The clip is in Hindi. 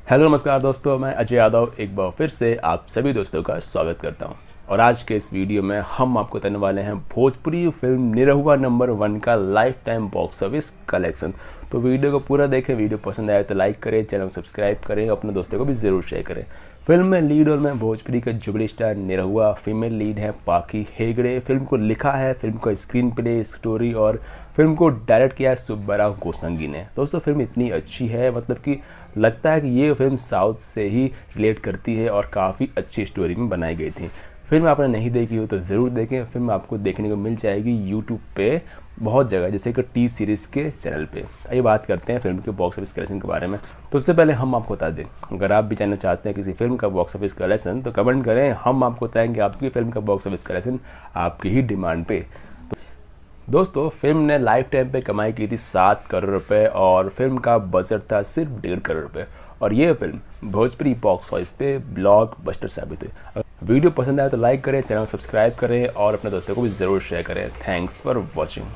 हेलो नमस्कार दोस्तों, मैं अजय यादव एक बार फिर से आप सभी दोस्तों का स्वागत करता हूं। और आज के इस वीडियो में हम आपको बताने वाले हैं भोजपुरी फिल्म निरहुआ नंबर 1 का life time box office collection. तो वीडियो को पूरा देखें, वीडियो पसंद आए तो लाइक करें, चैनल को सब्सक्राइब करें, अपने दोस्तों को भी ज़रूर शेयर करें। फिल्म में लीड रोल में भोजपुरी का जुगली स्टार निरहुआ, फीमेल लीड है पाखी हेगड़े। फिल्म को लिखा है, फिल्म का स्क्रीन प्ले, स्टोरी और फिल्म को डायरेक्ट किया है सुब्बाराव गोसंगी ने। दोस्तों फिल्म इतनी अच्छी है, मतलब कि लगता है कि ये फिल्म साउथ से ही रिलेट करती है और काफ़ी अच्छी स्टोरी में बनाई गई थी। फिल्म आपने नहीं देखी हो तो ज़रूर देखें। फिल्म आपको देखने को मिल जाएगी यूट्यूब पे बहुत जगह, जैसे कि टी सीरीज़ के चैनल पे। आइए बात करते हैं फिल्म के बॉक्स ऑफिस कलेक्शन के बारे में। तो उससे पहले हम आपको बता दें, अगर आप भी जानना चाहते हैं किसी फिल्म का बॉक्स ऑफिस कलेक्शन तो कमेंट करें, हम आपको बताएंगे आपकी फिल्म का बॉक्स ऑफिस कलेक्शन आपकी ही डिमांड पे। दोस्तों फिल्म ने लाइफ टाइम पे कमाई की थी 7 करोड़ रुपए और फिल्म का बजट था सिर्फ 1.5 करोड़ रुपए। और ये फिल्म भोजपुरी बॉक्स ऑफिस पे ब्लॉकबस्टर साबित हुई। वीडियो पसंद आए तो लाइक करें, चैनल सब्सक्राइब करें और अपने दोस्तों को भी ज़रूर शेयर करें। Thanks for watching.